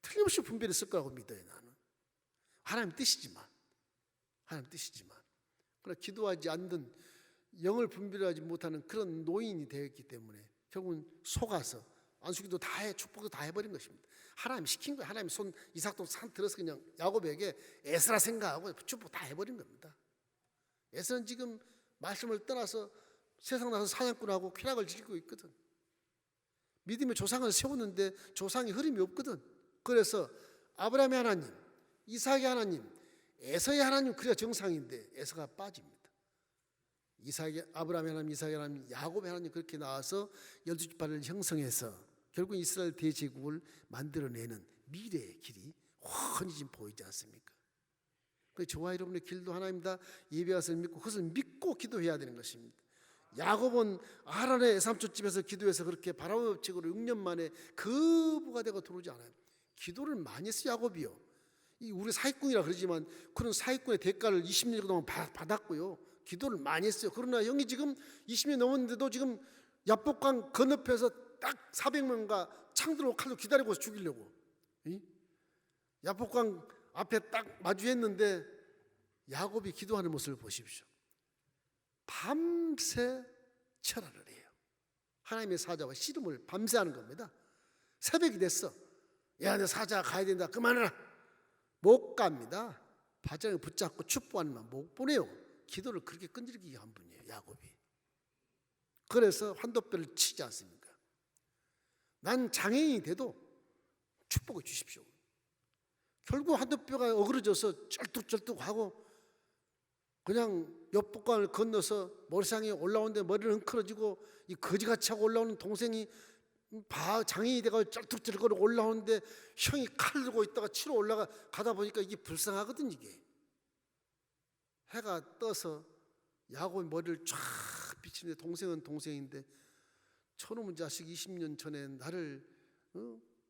틀림없이 분별했을 거라고 믿어요. 나는 하나님 뜻이지만 그러나 기도하지 않는 영을 분별하지 못하는 그런 노인이 되었기 때문에 결국은 속아서 안수기도 다 해, 축복도 다 해버린 것입니다. 하나님 시킨 거예요. 하나님 손 이삭도 산 들어서 그냥 야곱에게 에스라 생각하고 축복 다 해버린 겁니다. 에스라는 지금 말씀을 떠나서 세상 나서 사냥꾼하고 쾌락을 즐기고 있거든. 믿음의 조상을 세웠는데 조상이 흐름이 없거든. 그래서 아브라함의 하나님, 이삭의 하나님, 에서의 하나님, 그래야 정상인데 에서가 빠집니다. 아브라함의 하나님, 이삭의 하나님, 야곱의 하나님, 그렇게 나와서 12지파를 형성해서 결국 이스라엘 대제국을 만들어내는 미래의 길이 훤히 지금 보이지 않습니까? 그 저와 여러분의 길도 하나님다 예배하서 믿고 그것을 믿고 기도해야 되는 것입니다. 야곱은 하란의 애삼촌집에서 기도해서 그렇게 바람의 법칙으로 6년 만에 거부가 되고 들어오지 않아요. 기도를 많이 했어요. 야곱이요. 우리 사기꾼이라 그러지만 그런 사기꾼의 대가를 20년 동안 받았고요. 기도를 많이 했어요. 그러나 형이 지금 20년 넘었는데도 지금 야복강 건너편에서 딱 400명과 창들로 칼로 기다리고 죽이려고. 야복강 앞에 딱 마주했는데 야곱이 기도하는 모습을 보십시오. 밤새 철야를 해요. 하나님의 사자와 씨름을 밤새 하는 겁니다. 새벽이 됐어. 야, 내 사자 가야 된다. 그만해라. 못 갑니다. 바장을 붙잡고 축복하는만 못 보내요. 기도를 그렇게 끈질기게 한 분이에요, 야곱이. 그래서 환도뼈를 치지 않습니까? 난 장애인이 돼도 축복해 주십시오. 결국 환도뼈가 어그러져서 쩔뚝쩔뚝하고 그냥 옆복강을 건너서 모래상에 올라오는데 머리를 흔들어지고 이 거지같이 하고 올라오는 동생이 장애인이 돼가지고 쩔뚝쩔뚝 올라오는데 형이 칼 들고 있다가 치러 올라가다 보니까 이게 불쌍하거든. 이게 해가 떠서 야곱의 머리를 쫙 비치는데 동생은 동생인데 저놈의 자식 20년 전에 나를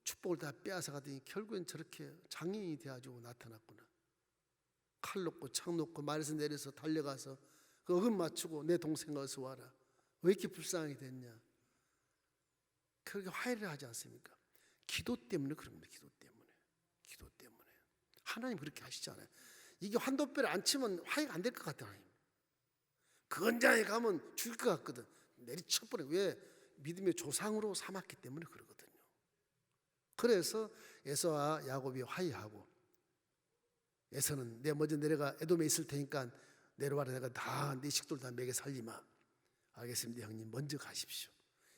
축복을 다 빼앗아 가더니 결국엔 저렇게 장애인이 돼가지고 나타났구나. 칼 놓고 창 놓고 말에서 내려서 달려가서 그 어금 맞추고 내 동생 어서 와라. 왜 이렇게 불쌍하게 됐냐. 그렇게 화해를 하지 않습니까? 기도 때문에 그런 겁니다. 기도 때문에 하나님 그렇게 하시잖아요. 이게 환도뼈를 안 치면 화해가 안 될 것 같아요. 그 현장에 가면 죽을 것 같거든. 내리쳐버려. 왜? 믿음의 조상으로 삼았기 때문에 그러거든요. 그래서 에서와 야곱이 화해하고 에서는 내 먼저 내려가 에돔에 있을 테니까 내려와라. 내가 다 네 식도를 다 먹여 살리마. 알겠습니다 형님, 먼저 가십시오.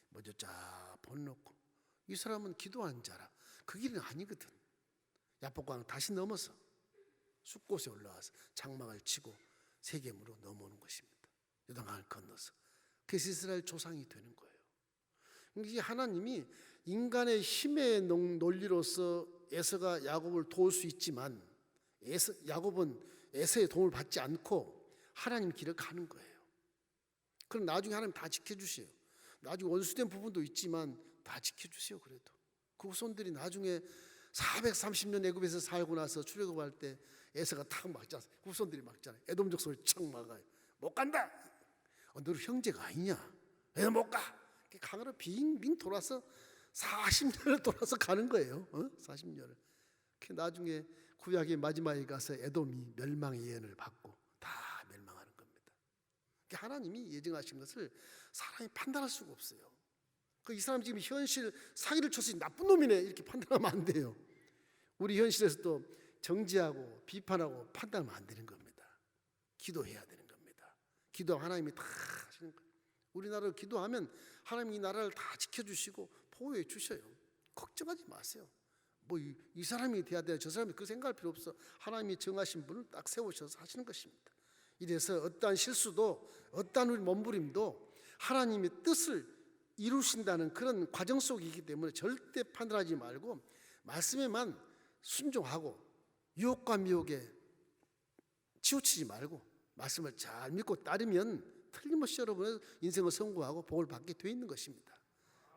먼저 쫙 보내놓고 이 사람은 기도하는 자라 그 길은 아니거든. 야복강 다시 넘어서 숲곳에 올라와서 장막을 치고 세겜으로 넘어오는 것입니다. 요단강을 건너서 그래서 이스라엘 조상이 되는 거예요. 이게 하나님이 인간의 힘의 논리로서 에서가 야곱을 도울 수 있지만 야곱은 에서의 도움을 받지 않고 하나님 길을 가는 거예요. 그럼 나중에 하나님 다 지켜주세요. 나중에 원수된 부분도 있지만 다 지켜주세요. 그래도 그 후손들이 나중에 430년 애굽에서 살고 나서 출애굽할 때 에서가 탁 막잖아요. 후손들이 막잖아요. 에돔 족속을 척 막아요. 못 간다. 너 형제가 아니냐? 왜 못 가? 강으로 빙빙 돌아서 40년을 돌아서 가는 거예요. 40년을. 나중에 구약의 마지막에 가서 에돔이 멸망의 예언을 받고 다 멸망하는 겁니다. 하나님이 예정하신 것을 사람이 판단할 수가 없어요. 이 사람 지금 현실 사기를 쳤으니 나쁜 놈이네 이렇게 판단하면 안 돼요. 우리 현실에서 또 정지하고 비판하고 판단하면 안 되는 겁니다. 기도해야 되는 겁니다. 기도하면 하나님이 다 하시는 거예요. 우리나라를 기도하면 하나님이 이 나라를 다 지켜주시고 보호해 주셔요. 걱정하지 마세요. 이 사람이 돼야 돼, 저 사람이 그 생각할 필요 없어. 하나님이 정하신 분을 딱 세우셔서 하시는 것입니다. 이래서 어떠한 실수도 어떠한 우리 몸부림도 하나님의 뜻을 이루신다는 그런 과정 속에 있기 때문에 절대 판단하지 말고 말씀에만 순종하고 유혹과 미혹에 치우치지 말고 말씀을 잘 믿고 따르면 틀림없이 여러분의 인생을 성공하고 복을 받게 되어 있는 것입니다.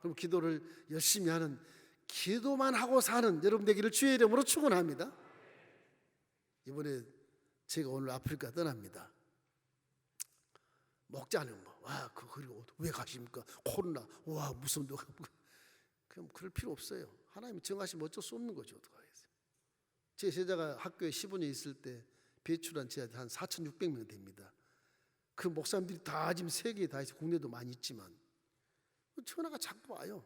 그럼 기도를 열심히 하는, 기도만 하고 사는 여러분 되기를 주의 이름으로 축원합니다. 이번에 제가 오늘 아프리카 떠납니다. 목자는 뭐, 와, 그리고 왜 가십니까? 코로나, 와, 무슨 누가 그럼 그럴 필요 없어요. 하나님이 정하시면 어쩔 수 없는 거죠. 어떡하겠어요. 제 제자가 학교에 15년 있을 때 배출한 제자 한 4,600명 됩니다. 그 목사님들이 다 지금 세계에 다 있어. 국내도 많이 있지만 전화가 자꾸 와요.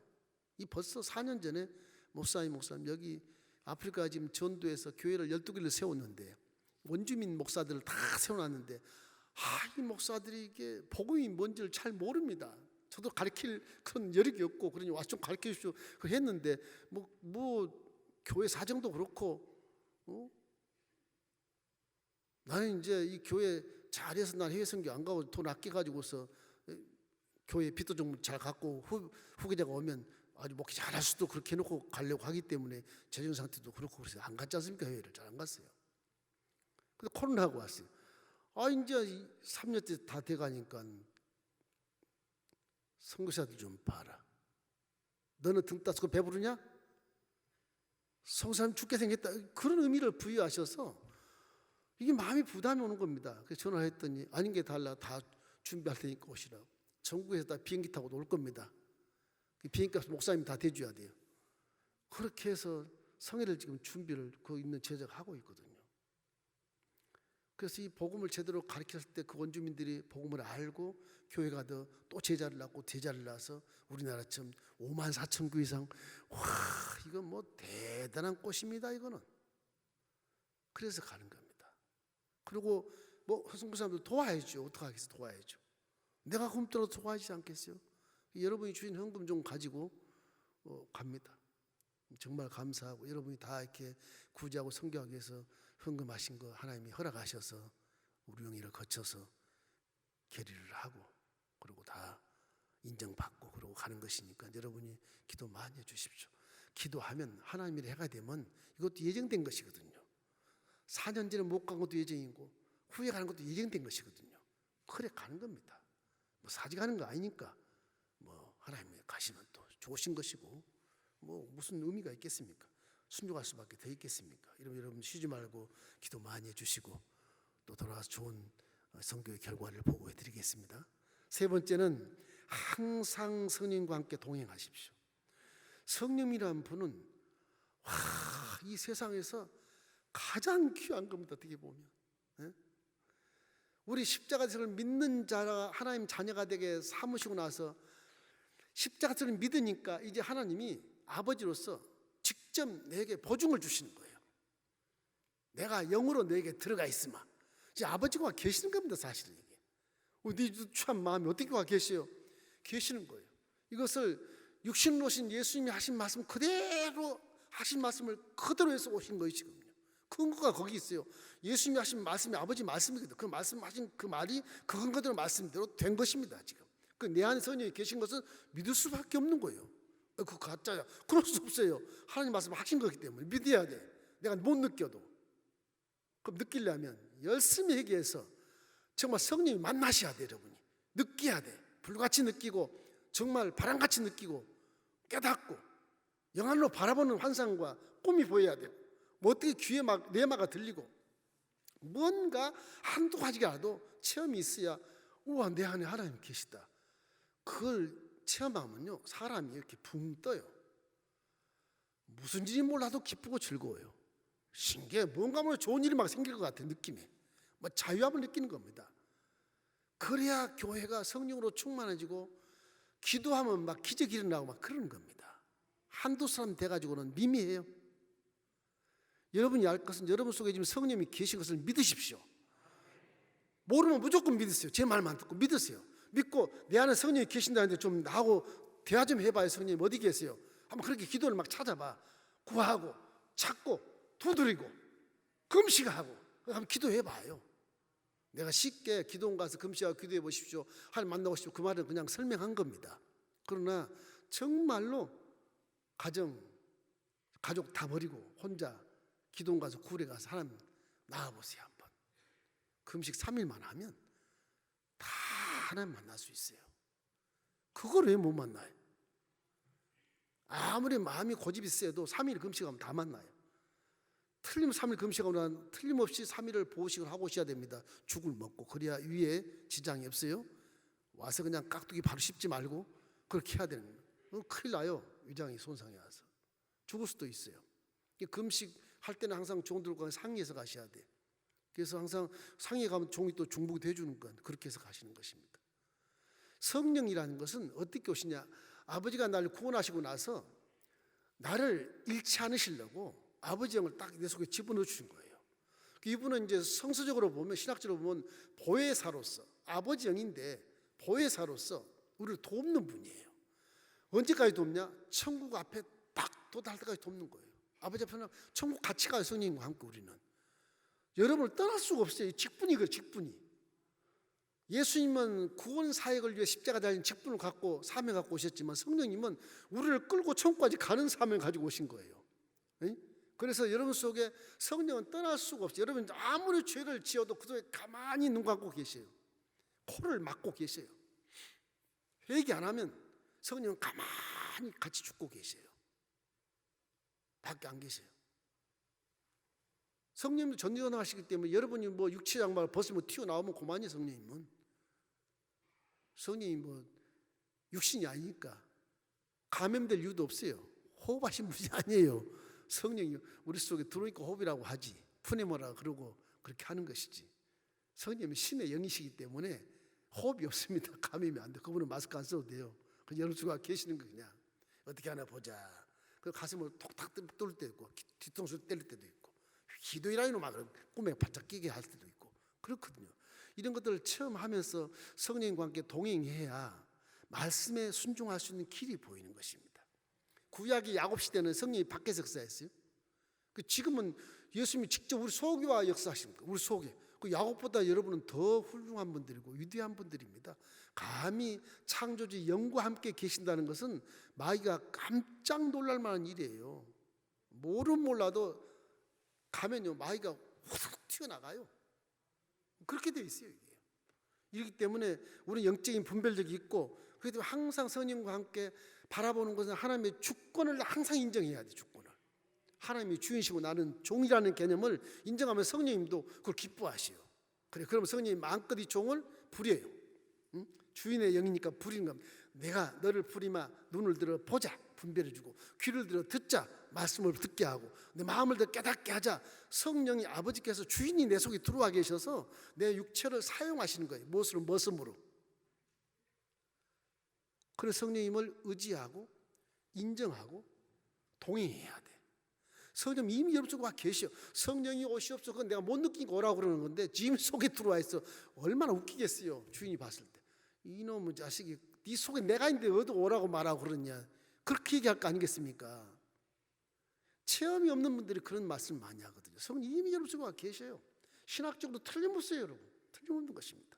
이 벌써 4년 전에 목사님 여기 아프리카 지금 전도에서 교회를 12개를 세웠는데 원주민 목사들을 다 세워놨는데 이 목사들이 이게 복음이 뭔지를 잘 모릅니다. 저도 가르칠 그런 여력이 없고 그러니 와서 좀 가르쳐 주십시오. 했는데 뭐 교회 사정도 그렇고 나는 이제 이 교회 잘해서 난 해외 선교 안 가고 돈 아껴가지고서 교회 빚도 좀 잘 갚고 후계자가 오면 아주 목회 잘할 수도 그렇게 해놓고 가려고 하기 때문에 재정 상태도 그렇고 그래서 안 갔지 않습니까? 해외를 잘 안 갔어요. 근데 코로나하고 왔어요. 이제 3년째 다 돼가니까 선교사들 좀 봐라. 너는 등 따스고 배부르냐? 성사님 죽게 생겼다. 그런 의미를 부여하셔서 이게 마음이 부담이 오는 겁니다. 그래서 전화했더니 아닌 게 달라. 다 준비할 테니까 오시라고. 전국에서 다 비행기 타고 올 겁니다. 비행기 값 목사님이 다 대줘야 돼요. 그렇게 해서 성회를 지금 준비를 그 있는 제자가 하고 있거든요. 그래서 이 복음을 제대로 가르쳤을 때 그 원주민들이 복음을 알고 교회가 또 제자를 낳고 제자를 낳아서 우리나라처럼 5만 4천 교 이상, 와, 이건 뭐 대단한 꽃입니다. 이거는. 그래서 가는 겁니다. 그리고 뭐 선교 사람들 도와야죠. 어떻게 하겠어? 도와야죠. 내가 굶더라도 도와주지 않겠어요? 여러분이 주신 헌금 좀 가지고 갑니다. 정말 감사하고 여러분이 다 이렇게 구제하고 선교하기 위해서 헌금하신 거 하나님이 허락하셔서 우리 영이를 거쳐서 결의를 하고 그리고 다 인정받고 그러고 가는 것이니까 여러분이 기도 많이 해주십시오. 기도하면 하나님이 해가 되면 이것도 예정된 것이거든요. 4년 전에 못 간 것도 예정이고 후에 가는 것도 예정된 것이거든요. 그래 가는 겁니다. 뭐 사지 가는 거 아니니까 뭐 하나님이 가시면 또 좋으신 것이고 뭐 무슨 의미가 있겠습니까? 순종할 수밖에 더 있겠습니까? 여러분 쉬지 말고 기도 많이 해주시고 또 돌아와서 좋은 선교의 결과를 보고해 드리겠습니다. 세 번째는 항상 성령과 함께 동행하십시오. 성령이라는 분은 이 세상에서 가장 귀한 겁니다. 어떻게 보면 우리 십자가를 믿는 자가 하나님 자녀가 되게 삼으시고 나서 십자가를 믿으니까 이제 하나님이 아버지로서 직접 내게 보증을 주시는 거예요. 내가 영으로 너에게 들어가 있으마. 이제 아버지가 계시는 겁니다. 사실은 이게. 네 추한 마음이 어떻게 와 계세요? 계시는 거예요. 이것을 육신으로 오신 예수님이 하신 말씀 그대로 하신 말씀을 그대로 해서 오신 것이거든요. 근거가 거기 있어요. 예수님이 하신 말씀이 아버지 말씀이거든요. 그 말씀하신 그 말이 그 근거대로 말씀대로 된 것입니다. 지금 그 내 안에 성령이 계신 것은 믿을 수밖에 없는 거예요. 그 가짜야. 그럴 수 없어요. 하나님 말씀 하신 거기 때문에 믿어야 돼. 내가 못 느껴도. 그럼 느끼려면 열심히 회개해서 정말 성령이 만나셔야 돼. 여러분이 느껴야 돼. 불같이 느끼고 정말 바람같이 느끼고 깨닫고 영안으로 바라보는 환상과 꿈이 보여야 돼요. 뭐 어떻게 귀에 내마가 들리고 뭔가 한두 가지라도 체험이 있어야 우와 내 안에 하나님 계시다. 그걸 체험하면요 사람이 이렇게 붕 떠요. 무슨 일인지 몰라도 기쁘고 즐거워요. 신기해. 뭔가 뭐 좋은 일이 막 생길 것 같은 느낌이 뭐 자유함을 느끼는 겁니다. 그래야 교회가 성령으로 충만해지고 기도하면 막 기적이 일어나고 막 그러는 겁니다. 한두 사람 돼가지고는 미미해요. 여러분이 알 것은 여러분 속에 지금 성령이 계신 것을 믿으십시오. 모르면 무조건 믿으세요. 제 말만 듣고 믿으세요. 믿고 내 안에 성령이 계신다는데 좀 나하고 대화 좀 해봐요. 성령님 어디 계세요? 한번 그렇게 기도를 막 찾아봐. 구하고 찾고 두드리고 금식하고 한번 기도해봐요. 내가 쉽게 기도원 가서 금식하고 기도해 보십시오. 하나님 만나고 싶고 그 말은 그냥 설명한 겁니다. 그러나 정말로 가족 다 버리고 혼자 기도원 가서 구울에 가서 하나님 나와보세요. 한번 금식 3일만 하면 다 하나님 만날 수 있어요. 그걸 왜 못 만나요? 아무리 마음이 고집이 세도 3일 금식하면 다 만나요. 3일 금식하고 난 틀림없이 3일을 보호식을 하고 오셔야 됩니다. 죽을 먹고 그래야 위에 지장이 없어요. 와서 그냥 깍두기 바로 씹지 말고 그렇게 해야 되는 거예요. 큰일 나요. 위장이 손상이 와서 죽을 수도 있어요. 금식 할 때는 항상 종들과 상의해서 가셔야 돼. 그래서 항상 상의에 가면 종이 또 중복이 돼주는 건 그렇게 해서 가시는 것입니다. 성령이라는 것은 어떻게 오시냐? 아버지가 나를 구원하시고 나서 나를 잃지 않으시려고 아버지 영을 딱 내 속에 집어넣어 주신 거예요. 이분은 이제 성서적으로 보면, 신학적으로 보면 보혜사로서, 아버지 영인데 보혜사로서 우리를 돕는 분이에요. 언제까지 돕냐? 천국 앞에 딱 도달할 때까지 돕는 거예요. 아버지 앞에는 천국 같이 가요. 성령님과 함께 우리는. 여러분을 떠날 수가 없어요. 직분이 그 직분이. 예수님은 구원 사역을 위해 십자가 달린 직분을 갖고 사명 갖고 오셨지만 성령님은 우리를 끌고 천국까지 가는 사명을 가지고 오신 거예요. 그래서 여러분 속에 성령은 떠날 수가 없어요. 여러분 아무리 죄를 지어도 그 속에 가만히 눈 감고 계세요. 코를 막고 계세요. 회개 안 하면 성령은 가만히 같이 죽고 계세요. 밖에 안 계세요. 성령님도 전전하시기 때문에 여러분이 뭐 육체 장막을 벗으면 튀어나오면 그만이에요. 성령님이 뭐 육신이 아니니까 감염될 이유도 없어요. 호흡하신 분이 아니에요. 성령이 우리 속에 들어오니까 호흡이라고 하지, 푸네모라 그러고 그렇게 하는 것이지. 성령님은 신의 영이시기 때문에 호흡이 없습니다. 감염이 안 돼. 그분은 마스크 안 써도 돼요. 그냥 여러분 속에 계시는 거 그냥 어떻게 하나 보자. 그 가슴을 톡탁 뚫을 때도 있고 뒤통수를 때릴 때도 있고 기도이라는 막 꿈에 반짝 끼게 할 때도 있고 그렇거든요. 이런 것들을 처음 하면서 성령님과 함께 동행해야 말씀에 순종할 수 있는 길이 보이는 것입니다. 구약의 야곱 시대는 성령이 밖에서 역사했어요. 지금은 예수님이 직접 우리 속에 와 역사하십니까? 우리 속에. 그 야곱보다 여러분은 더 훌륭한 분들이고 위대한 분들입니다. 감히 창조주 영과 함께 계신다는 것은 마귀가 깜짝 놀랄 만한 일이에요. 몰라도 가면요 마귀가 후둑 튀어나가요. 그렇게 되어 있어요. 이게. 이렇기 때문에 우리는 영적인 분별력이 있고 그래도 항상 성령과 함께 바라보는 것은 하나님의 주권을 항상 인정해야 돼. 주권을. 하나님이 주인이시고 나는 종이라는 개념을 인정하면 성령님도 그걸 기뻐하셔요. 그래, 그러면 성령님 마음껏 이 종을 부려요. 응? 주인의 영이니까 부리는 겁니다. 내가 너를 부리마 눈을 들어 보자 분별해주고 귀를 들어 듣자 말씀을 듣게 하고 내 마음을 더 깨닫게 하자. 성령이 아버지께서 주인이 내 속에 들어와 계셔서 내 육체를 사용하시는 거예요. 무엇으로? 그래서 성령님을 의지하고 인정하고 동행해야 돼. 성령 이미 여러분 속에 와 계셔. 성령이 오시옵소서. 그건 내가 못 느끼고 오라고 그러는 건데 지금 속에 들어와 있어. 얼마나 웃기겠어요. 주인이 봤을 때. 이놈의 자식이 네 속에 내가 있는데 어디 오라고 말하고 그러냐. 그렇게 얘기할 거 아니겠습니까? 체험이 없는 분들이 그런 말씀을 많이 하거든요. 성령 이미 여러분 속에 와 계셔요. 신학적으로 틀림없어요. 여러분. 틀림없는 것입니다.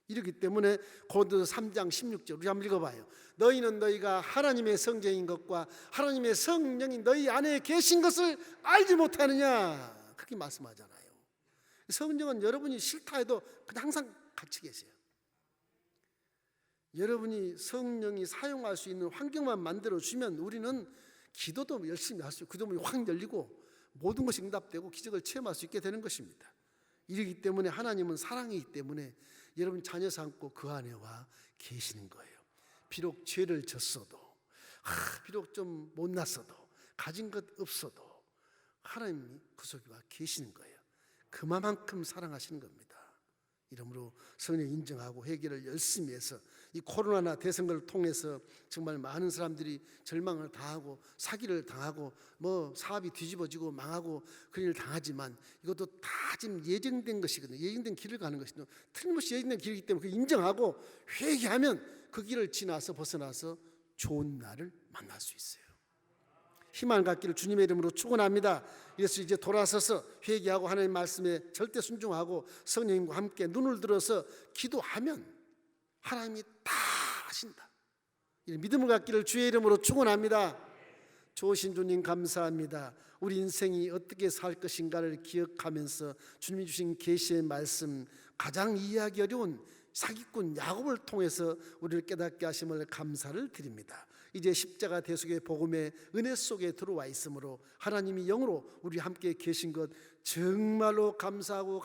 이렇기 때문에 고린도서 3장 16절 우리 한번 읽어봐요. 너희는 너희가 하나님의 성전인 것과 하나님의 성령이 너희 안에 계신 것을 알지 못하느냐 그렇게 말씀하잖아요. 성령은 여러분이 싫다 해도 그냥 항상 같이 계세요. 여러분이 성령이 사용할 수 있는 환경만 만들어주면 우리는 기도도 열심히 할 수 있고 기도문이 확 열리고 모든 것이 응답되고 기적을 체험할 수 있게 되는 것입니다. 이러기 때문에 하나님은 사랑이기 때문에 여러분 자녀 삼고 그 안에 와 계시는 거예요. 비록 죄를 졌어도 비록 좀 못났어도 가진 것 없어도 하나님이 그 속에 와 계시는 거예요. 그만큼 사랑하시는 겁니다. 이러므로 성령 인정하고 회개를 열심히 해서 이 코로나나 대선거를 통해서 정말 많은 사람들이 절망을 당하고 사기를 당하고 뭐 사업이 뒤집어지고 망하고 그런 일을 당하지만 이것도 다 지금 예정된 것이거든요. 예정된 길을 가는 것이거든요. 틀림없이 예정된 길이기 때문에 그 인정하고 회개하면 그 길을 지나서 벗어나서 좋은 날을 만날 수 있어요. 희망을 갖기를 주님의 이름으로 축원합니다. 그래서 이제 돌아서서 회개하고 하나님 말씀에 절대 순종하고 성령님과 함께 눈을 들어서 기도하면 하나님이 다 하신다. 이 믿음을 갖기를 주의 이름으로 축원합니다. 좋으신 주님 감사합니다. 우리 인생이 어떻게 살 것인가를 기억하면서 주님이 주신 계시의 말씀 가장 이해하기 어려운 사기꾼 야곱을 통해서 우리를 깨닫게 하심을 감사를 드립니다. 이제 십자가 대속의 복음의 은혜 속에 들어와 있으므로 하나님이 영으로 우리 함께 계신 것 정말로 감사하고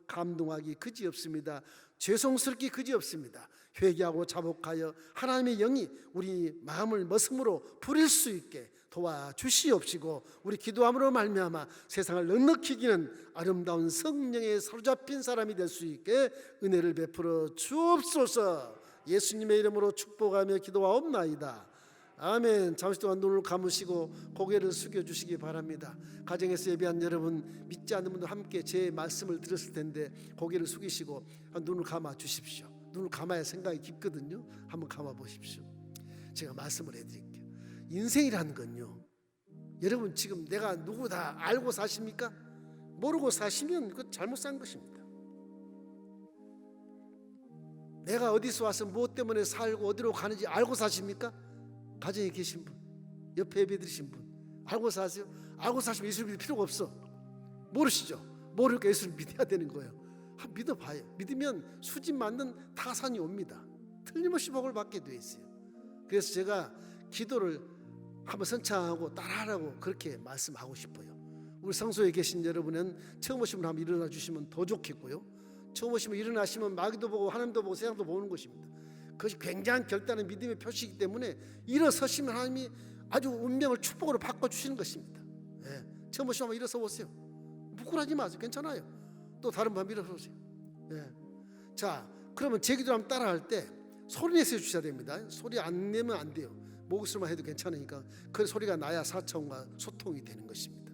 감동하기 그지없습니다. 죄송스럽기 그지없습니다. 회개하고 자복하여 하나님의 영이 우리 마음을 머슴으로 부릴 수 있게 도와주시옵시고, 우리 기도함으로 말미암아 세상을 넉넉히 이기는 아름다운 성령에 사로잡힌 사람이 될 수 있게 은혜를 베풀어 주옵소서. 예수님의 이름으로 축복하며 기도하옵나이다. 아멘. 잠시 동안 눈을 감으시고 고개를 숙여주시기 바랍니다. 가정에서 예배한 여러분, 믿지 않는 분들 함께 제 말씀을 들었을 텐데 고개를 숙이시고 눈을 감아 주십시오. 눈을 감아야 생각이 깊거든요. 한번 감아 보십시오. 제가 말씀을 해드릴게요. 인생이라는 건요, 여러분 지금 내가 누구 다 알고 사십니까? 모르고 사시면 그 잘못 산 것입니다. 내가 어디서 와서 무엇 때문에 살고 어디로 가는지 알고 사십니까? 가정에 계신 분, 옆에 예배 드리신 분, 알고 사세요? 알고 사시면 예수를 믿을 필요가 없어. 모르시죠? 모르니까 예수를 믿어야 되는 거예요. 한번 믿어봐요. 믿으면 수집 맞는 타산이 옵니다. 틀림없이 복을 받게 돼 있어요. 그래서 제가 기도를 한번 선창하고 따라하라고 그렇게 말씀하고 싶어요. 우리 성소에 계신 여러분은 처음 오시면 한번 일어나 주시면 더 좋겠고요. 처음 오시면 일어나시면 마귀도 보고 하나님도 보고 세상도 보는 것입니다. 그것이 굉장한 결단의 믿음의 표시이기 때문에 일어서시면 하나님이 아주 운명을 축복으로 바꿔주시는 것입니다. 예. 처음 오시면 한번 일어서 보세요. 부끄러워하지 마세요. 괜찮아요. 또 다른 분 일어서 보세요. 예. 자, 그러면 제 기도 한번 따라할 때 소리 내서 주셔야 됩니다. 소리 안 내면 안 돼요. 목소리만 해도 괜찮으니까 그 소리가 나야 4차원과 소통이 되는 것입니다.